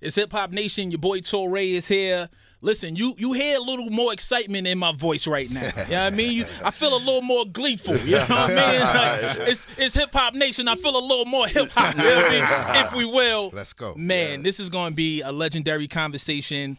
It's Hip Hop Nation. Your boy Torae is here. Listen, you hear a little more excitement in my voice right now. You know what I mean? I feel a little more gleeful. You know what I mean? It's Hip Hop Nation. I feel a little more hip hop, you know what I mean? If we will. Let's go. Man, this is going to be a legendary conversation.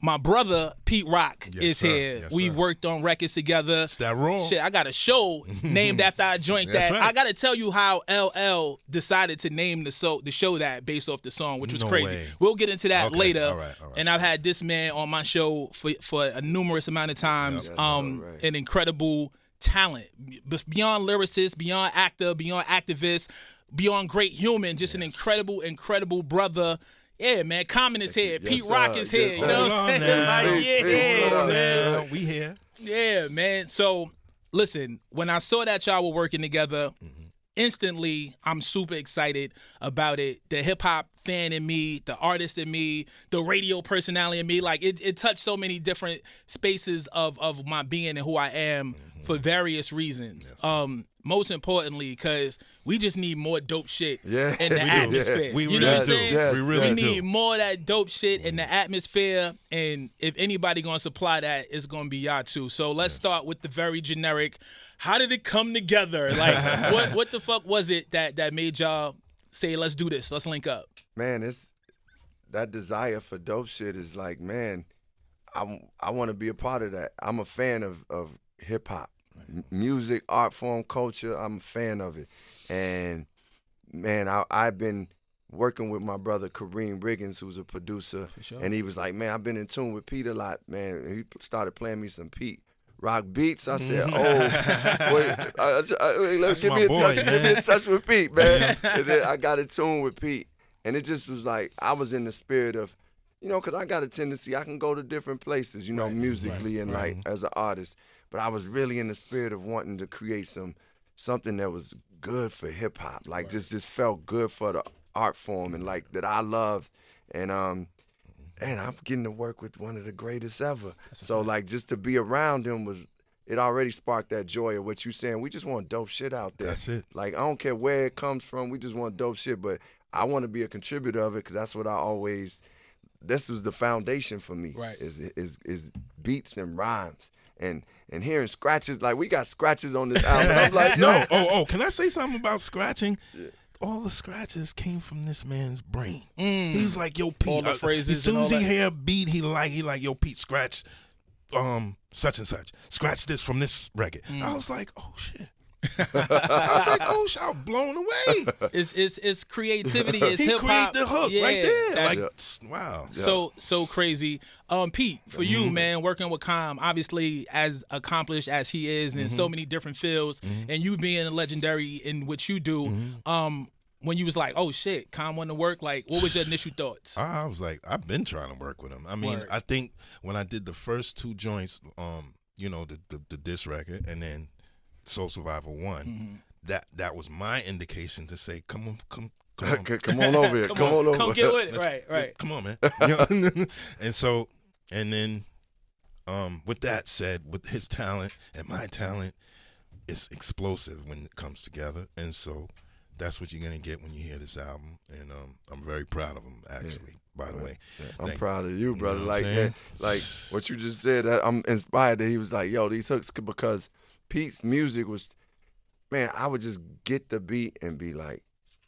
My brother Pete Rock is here. Yes, we worked on records together. It's that raw. Shit, I got a show named after our joint that right. I got to tell you how LL decided to name the show that based off the song, which was No crazy. way. We'll get into that Okay, later. all right. And I've had this man on my show for a numerous amount of times. An incredible talent, beyond lyricist, beyond actor, beyond activist, beyond great human. Just an incredible brother. Yeah, man. Common is here. Pete Rock is here. You know what I'm saying? Man. We here. Yeah, man. So, listen, when I saw that y'all were working together, instantly, I'm super excited about it. The hip-hop fan in me, the artist in me, the radio personality in me, like, it touched so many different spaces of my being and who I am for various reasons. Yes. Most importantly, because we just need more dope shit in the we do. atmosphere. We you really know what I'm do. saying? Yes, we really we do. need more of that dope shit in the atmosphere, and if anybody gonna supply that, it's gonna be y'all too. So let's start with the very generic. How did it come together? Like, what the fuck was it that made y'all say, let's do this, let's link up? Man, it's that desire for dope shit is like, man, I want to be a part of that. I'm a fan of hip hop. Music, art form, culture, I'm a fan of it. And, man, I've been working with my brother Kareem Riggins, who's a producer, and he was like, man, I've been in tune with Pete a lot, man. And he started playing me some Pete Rock beats. I said, give me a touch with Pete, man. And then I got in tune with Pete. And it just was like, I was in the spirit of, you know, because I got a tendency, I can go to different places, you know, musically and like as an artist. But I was really in the spirit of wanting to create something that was good for hip hop, like just felt good for the art form and like that I loved. And I'm getting to work with one of the greatest ever. So like just to be around him it already sparked that joy of what you saying. We just want dope shit out there. That's it. Like I don't care where it comes from. We just want dope shit. But I want to be a contributor of it because that's what I always. This was the foundation for me. Right. Is beats and rhymes and hearing scratches. Like we got scratches on this album. I'm like, no. Can I say something about scratching? Yeah. All the scratches came from this man's brain. He's like, yo, Pete. All the phrases as soon as he and all that. hear a beat, he like, yo, Pete, scratch such and such. Scratch this from this record. I was like, oh shit. I was like, oh shit, I'm blown away. It's creativity. It's hip hop. He created the hook right there. Like, wow. So crazy. Pete, for you, man, working with Com, obviously as accomplished as he is in so many different fields, and you being legendary in what you do, when you was like, oh shit, Com wanted to work, like, what was your initial thoughts? I was like, I've been trying to work with him. I mean, I think when I did the first two joints, you know, the diss record, and then Soul Survivor 1, that was my indication to say, come on over here. Come get with it. Right. Come on, man. You know? And then with that said, with his talent and my talent, it's explosive when it comes together. And so that's what you're going to get when you hear this album. And I'm very proud of him, actually, by the way. I'm proud of you, brother. You know like what you just said, I'm inspired that he was like, yo, these hooks, because Pete's music was, man, I would just get the beat and be like,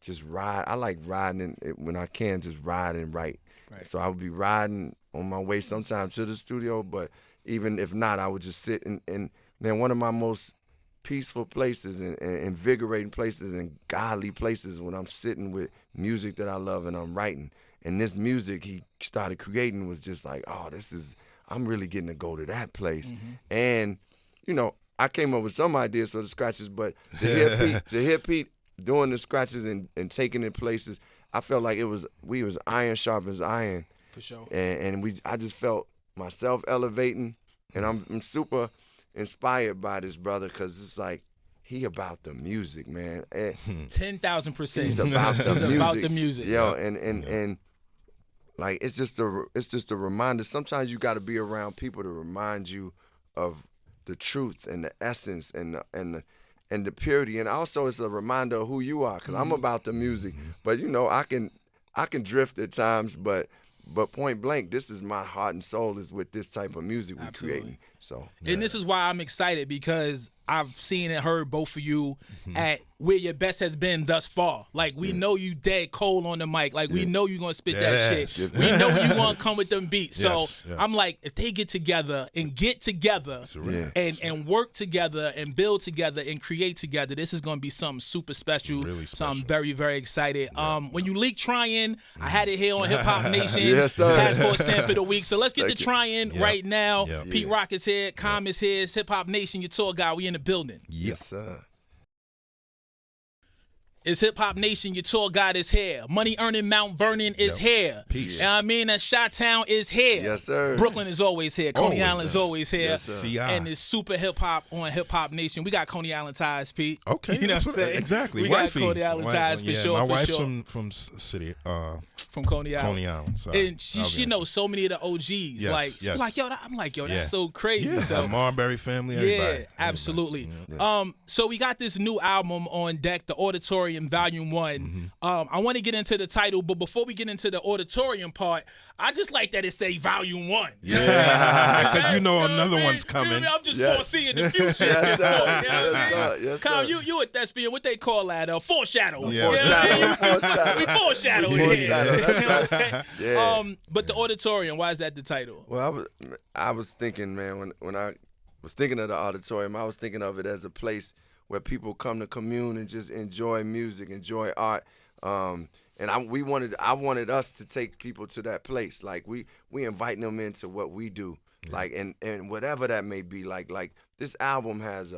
just ride. I like riding when I can, just ride and write. Right. So I would be riding on my way sometimes to the studio, but even if not, I would just sit and man, one of my most peaceful places and invigorating places and godly places when I'm sitting with music that I love and I'm writing. And this music he started creating was just like, oh, I'm really getting to go to that place. And, you know, I came up with some ideas for the scratches, but to hear Pete doing the scratches and taking it places, I felt like we was iron sharp as iron. For sure. And I just felt myself elevating, and I'm super inspired by this brother because it's like he about the music, man. 10,000%. He's about the music. About the music. Yo, and like it's just a reminder. Sometimes you got to be around people to remind you of the truth and the essence and the purity, and also it's a reminder of who you are. Cause I'm about the music, but you know I can I can drift at times, but point blank, this is my heart and soul is with this type of music we're creating. So, and this is why I'm excited because I've seen and heard both of you at where your best has been thus far. Like, we know you dead cold on the mic. Like, we know you're going to spit that shit. We know you going to come with them beats. So, I'm like, if they get together and work together and build together and create together, this is going to be something super special. Really special. So, I'm very, very excited. When you leaked Trying, I had it here on Hip Hop Nation. Yes, sir. Passport stamp of the week. So, let's get to Trying right now. Yep. Pete Rock is here. Com is here. It's Hip Hop Nation, your tour guy. We in the building. Yes, sir. It's Hip Hop Nation, your tour guide is here. Money earning Mount Vernon is here. Peace. You know what I mean? And Chi-Town is here. Yes, sir. Brooklyn is always here. Coney Island is always here. Yes, sir. CI. And it's super hip hop on Hip Hop Nation. We got Coney Island ties, Pete. Okay, You know what I'm saying? Exactly. We Wifey. got Coney Island ties for sure. My for wife's sure. from city, From Coney Island. Coney Island. Sorry. And she knows so many of the OGs. Yes, She's like, yo, I'm like, yo, that's so crazy. Yeah, So, the Marbury family, everybody. yeah, absolutely. So we got this new album on deck, the Auditorium Volume 1. I want to get into the title, but before we get into the Auditorium part, I just like that it say Volume 1. Yeah, because you know another one's coming. I'm just foreseeing the future. Yes, sir. You know what I mean? Yes, sir. Yes, Kyle, sir. you a thespian. What they call that? Foreshadowing. Yeah. You know what I mean? Foreshadow. We foreshadowing Yeah. here. Foreshadow, that's You know what I'm saying? Yeah. But the Auditorium, why is that the title? Well, I was thinking, man, when I was thinking of the auditorium, I was thinking of it as a place where people come to commune and just enjoy music, enjoy art. And I wanted us to take people to that place. Like we invite them into what we do. Like and whatever that may be. Like this album has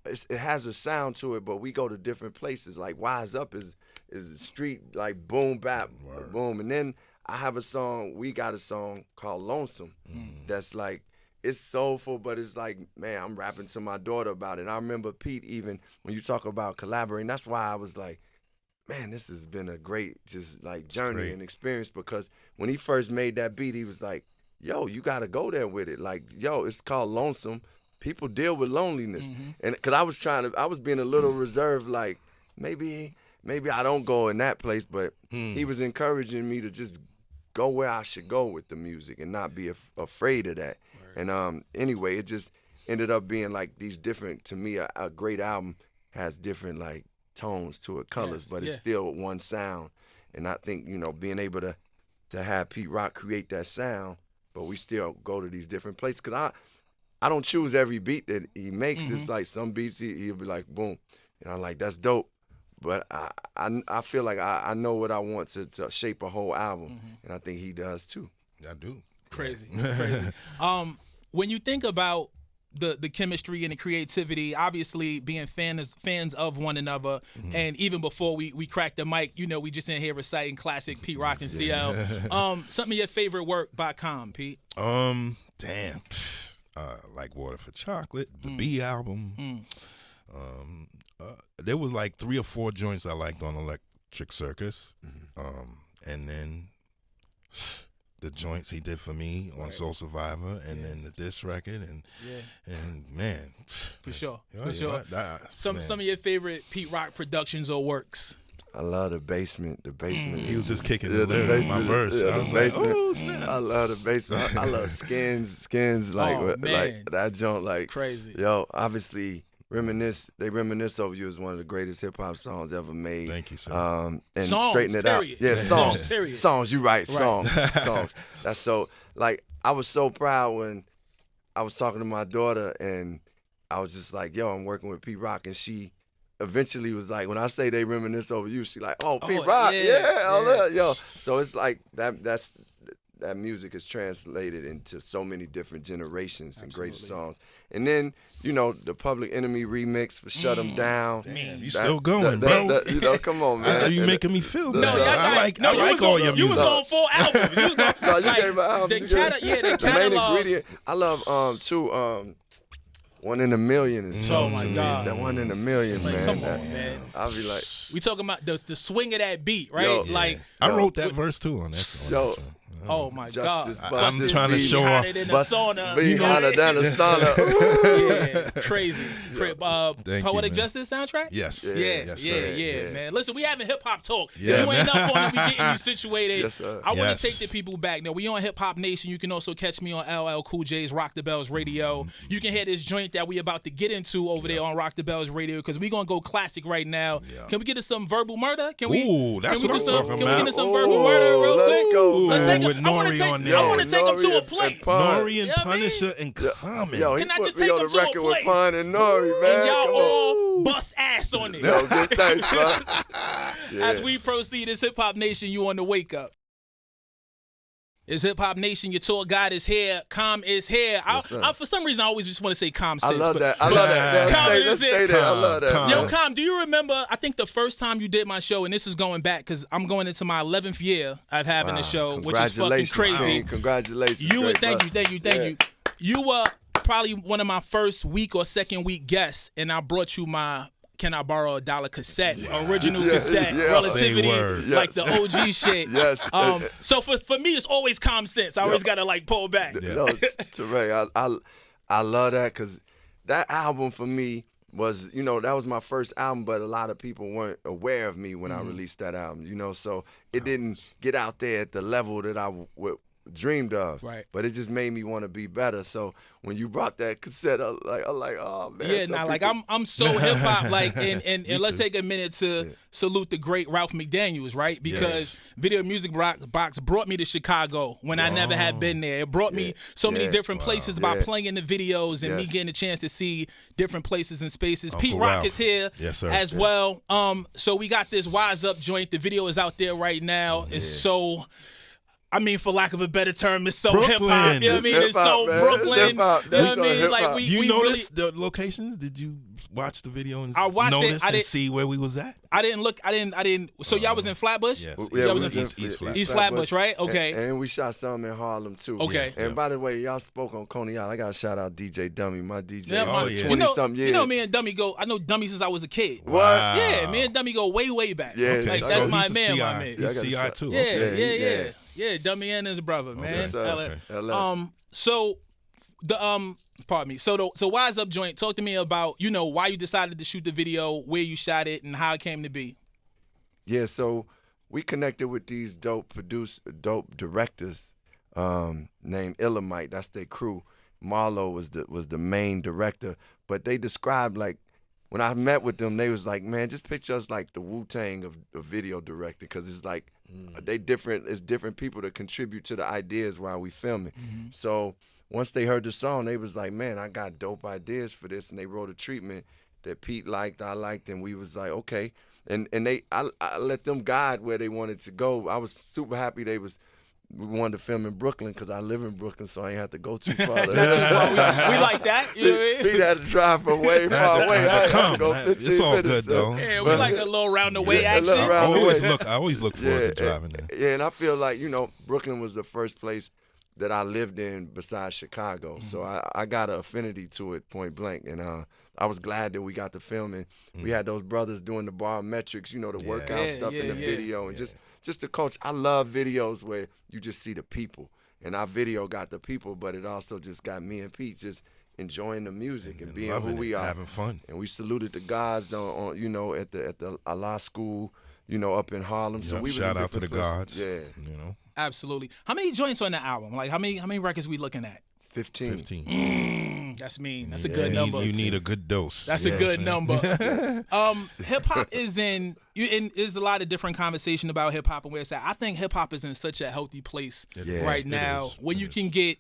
it has a sound to it, but we go to different places. Like Wise Up is street, like boom bap boom. And then I have we got a song called Lonesome that's like, it's soulful, but it's like, man, I'm rapping to my daughter about it. I remember Pete, even when you talk about collaborating, that's why I was like, man, this has been a great just like journey and experience, because when he first made that beat, he was like, yo, you got to go there with it. Like, yo, it's called Lonesome. People deal with loneliness. And because I was being a little reserved, like maybe I don't go in that place, but he was encouraging me to just go where I should go with the music and not be afraid of that. Right. And anyway, it just ended up being like these different, to me, a great album has different like tones to it, colors, but it's still one sound. And I think, being able to have Pete Rock create that sound, but we still go to these different places. Because I don't choose every beat that he makes. It's like some beats he'll be like, boom. And I'm like, that's dope. But I feel like I know what I want to shape a whole album, and I think he does too. I do. Crazy. When you think about the chemistry and the creativity, obviously being fans of one another, and even before we cracked the mic, we just in here reciting classic Pete Rock and CL. Some of your favorite work by Com, Pete? Damn. Like Water for Chocolate, the B album. There was like 3 or 4 joints I liked on Electric Circus, and then the joints he did for me on Soul Survivor, and then the diss record, and man, for sure. Some of your favorite Pete Rock productions or works? I love the basement. The basement. He was just kicking the my verse. I was like, oh snap! I love the basement. I love skins. Like that joint. Like crazy. Yo, obviously. They reminisce over you is one of the greatest hip hop songs ever made. Thank you, sir. And songs, straighten it period. out. Yeah, songs. Period. Songs, you right. Songs. That's so, like, I was so proud when I was talking to my daughter and I was just like, yo, I'm working with Pete Rock, and she eventually was like, when I say they reminisce over you, she like, oh, Pete Rock, yo. So it's like that music is translated into so many different generations and great songs. And then, the Public Enemy remix for Shut 'Em Down. Man, you still going, bro. Come on, man. How you making me feel, man? No, I like all your music. You was on full albums. No, you gave an album. The catalog. main ingredient. I love, One in a Million. Oh, my God. That One in a Million, man. Come on, man. I'll be like. We talking about the swing of that beat, right? Yo, like I wrote that verse, too, on that song. Yo, Oh my Justice God. Bust I'm this trying to beat. show off. Had it in the Bust- sauna. Be You know hotter what? than a sauna. Yeah, crazy. Thank Poetic you, man. Justice soundtrack? Yes. Yeah, Yes, yeah, sir. yeah, man. Listen, we having hip hop talk. Yeah, If you ain't man. up on it, we getting you situated. Yes, sir. I want Yes. to take the people back. Now, we on Hip Hop Nation. You can also catch me on LL Cool J's Rock the Bells Radio. You can hear this joint that we about to get into over there on Rock the Bells Radio because we going to go classic right now. Yeah. Can we get to some verbal murder? Can we? Ooh, that's can we what do I'm some, talking Can we about. get to some verbal murder real let's quick? go, Let's man. take With I want Nori to take, on I there. want to take them to a Nori place. and Pun. Nori and Yeah, man. Punisher and Common. Yo, he Can I put just me take on him the to a record with place? Pun and Nori, man. And y'all Come on. all bust ass on it. Yo, good thanks, bro. Yeah. As we proceed, it's Hip Hop Nation. You on the wake up. It's Hip Hop Nation. Your tour guide is here. Calm is here. Yes, sir. For some reason, I always just want to say Calm I Six. love but- that. I love that. Calm Let's is stay it. there. I love that. Calm. Yo, Calm, do you remember, I think the first time you did my show, and this is going back because I'm going into my 11th year of having the show, which is fucking crazy. King. Congratulations. You great thank brother. you. You were probably one of my first week or second week guests, and I brought you my Can I Borrow $1 cassette, original cassette, yeah. relativity, Say word. like the OG shit. Yes. So for me, it's always common sense. I always gotta like pull back. No, Torae, I love that because that album for me was, that was my first album, but a lot of people weren't aware of me when I released that album, so it didn't get out there at the level that I dreamed of. Right. But it just made me want to be better. So when you brought that cassette, I'm like, oh man. Yeah, some like people- I'm so hip hop, like, and let's take a minute to salute the great Ralph McDaniels, right? Because Video Music Box brought me to Chicago when I never had been there. It brought me so many different places by playing the videos and me getting a chance to see different places and spaces. Uncle Pete Rock Ralph. is here as well. So we got this Wise Up joint. The video is out there right now. It's so. I mean, for lack of a better term, it's so hip hop. You know what I mean? It's so man. Brooklyn. It's hip-hop. You know what I That's mean? hip-hop. Like we You really, noticed the locations? Did you watch the video and I watched it. notice I and didn't- see where we was at? I didn't. So y'all was in Flatbush? Yes. Y'all was in East Flatbush. East Flatbush, right? Okay. And we shot some in Harlem too. Okay. And by the way, y'all spoke on Coney Island. I got to shout out DJ Dummy, my DJ Yeah, for Oh, yeah. 20-something years. You know me and Dummy go. I know Dummy since I was a kid. What? Wow. Yeah, me and Dummy go way back. Yeah, like so that's he's my a man, CI. my man. He's Yeah, I CI gotta too. Yeah, Okay. yeah. Dummy and his brother, man. Yes, sir. Okay. LS. So the pardon me. So Wise Up joint. Talk to me about why you decided to shoot the video, where you shot it, and how it came to be. Yeah, so we connected with these dope directors named Illamite. That's their crew. Marlo was the main director, but they described, like, when I met with them, they was like, man, just picture us like the Wu-Tang of video directing, because it's like they different. It's different people that contribute to the ideas while we filming. So once they heard the song, they was like, man, I got dope ideas for this, and they wrote a treatment that Pete liked, I liked, and we was like, okay. And I let them guide where they wanted to go. I was super happy we wanted to film in Brooklyn because I live in Brooklyn, so I ain't have to go too far. We like that. You know what I mean? Pete had to drive from way far away. I had to go 15 It's all good minutes, though. Yeah, we like a little round the way Yeah, a action. little round- I always look forward to driving there. Yeah, and I feel like, Brooklyn was the first place that I lived in besides Chicago. So I got an affinity to it, point blank. And I was glad that we got to film, and we had those brothers doing the barometrics, the workout stuff in the video, and just the culture. I love videos where you just see the people, and our video got the people, but it also just got me and Pete just enjoying the music and being who we are, having fun. And we saluted the gods on at the Allah school, up in Harlem. So we Shout out to the different places. gods. Yeah, Absolutely. How many joints on the album? Like how many records we looking at? 15. That's mean. That's a good number. You need a good dose. That's a good number. Hip hop is is a lot of different conversation about hip hop and where it's at. I think hip hop is in such a healthy place right now when you can get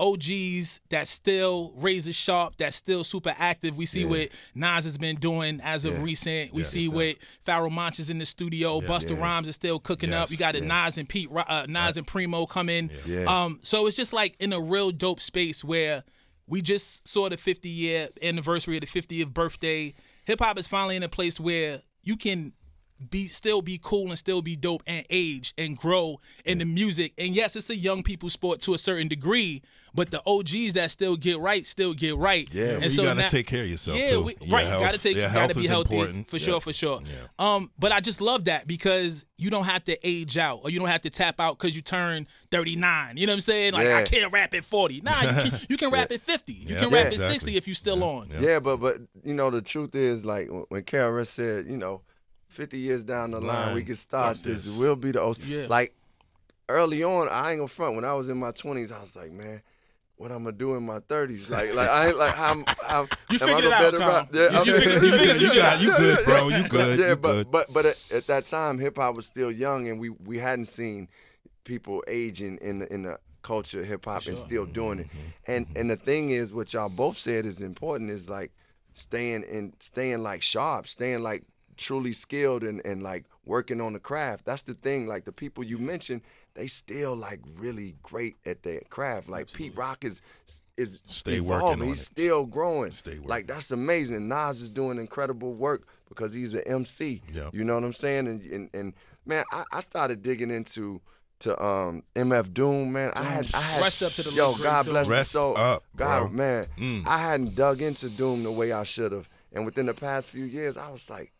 OGs that still razor sharp, that's still super active. We see what Nas has been doing as of recent. We see what Pharoah Monch is in the studio. Busta Rhymes is still cooking up. You got a Nas and Pete, Nas and Primo coming. So it's just like in a real dope space where we just saw the 50-year anniversary of the 50th birthday. Hip hop is finally in a place where you can still be cool and still be dope and age and grow in the music. And yes, it's a young people's sport to a certain degree, but the OGs that still get right. Yeah, and you so gotta take care of yourself yeah, too. Gotta be healthy important. for sure. Yeah. But I just love that because you don't have to age out or you don't have to tap out because you turn 39. You know what I'm saying? Like I can't rap at 40. Nah, you can rap at 50. You can rap at 60 if you still on. Yeah, but the truth is, like when KRS said, 50 years down the line we can start this. We'll be the OG. Yeah. Like early on, I ain't gonna front. When I was in my 20s, I was like, man, what I'm gonna do in my 30s? Like I ain't like I'm you am I figured it gonna out, better Carl. rap? Yeah, You figured You good, bro. You good. Yeah, you but good. at that time, hip hop was still young, and we hadn't seen people aging in the culture of hip hop and still doing it. And the thing is, what y'all both said is important is like staying like sharp, staying like truly skilled and like working on the craft. That's the thing. Like the people you mentioned, they still like really great at their craft. Like Pete Rock is Stay evolving. working on He's it. still growing. Stay working. Like that's amazing. Nas is doing incredible work because he's an MC. Yeah. You know what I'm saying? And man, I started digging into MF Doom, man. I had Rest up to the yo, late great God Doom. bless his Rest soul. up, God, bro. man, I hadn't dug into Doom the way I should have. And within the past few years, I was like,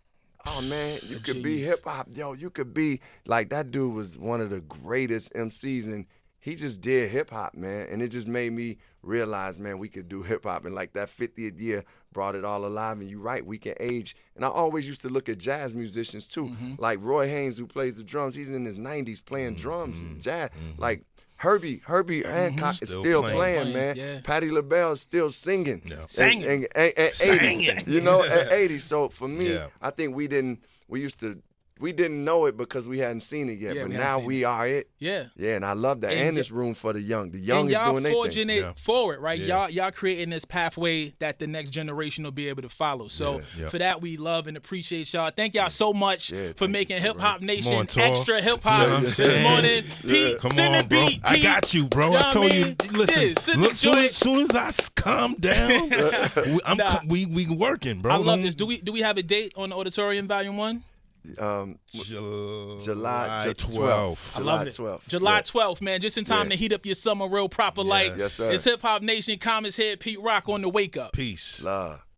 oh man, you could be genius. hip hop, yo. You could be like that dude was one of the greatest MCs, and he just did hip hop, man. And it just made me realize, man, we could do hip hop. And like that 50th year brought it all alive. And you're right, we can age. And I always used to look at jazz musicians too, like Roy Haynes, who plays the drums. He's in his 90s playing drums and jazz. Like Herbie Hancock is Still still playing. playing, man. Yeah. Patti LaBelle is still singing. Yeah. Singing. And 80, Singing. you know, at 80. So for me, Yeah. I think we didn't know it because we hadn't seen it yet. Yeah, But we now hadn't seen we are it. Yeah. Yeah, and I love that. And And there's room for the young. The young And is y'all doing their forging thing. it Yeah. forward, right? Yeah. Y'all creating this pathway that the next generation will be able to follow. So Yeah. for that, we love and appreciate y'all. Thank y'all so much Yeah, for thank making you, Hip Hop Nation on, Tor. extra hip hop You know what I'm this saying? morning. Pete, Come send on, the bro. beat. I Pete. got you, bro. Know I what told I you. mean? Listen, Yeah, send look, the soon joint. as I calm down, Nah. we working, bro. I love this. Do we have a date on the Auditorium Volume 1? July 12th. I love it. July 12th. July Yeah. 12th, man. Just in time Yeah. to heat up your summer real proper like. Yes, sir. It's Hip Hop Nation, Commerce Head, Pete Rock on the wake up. Peace. Love.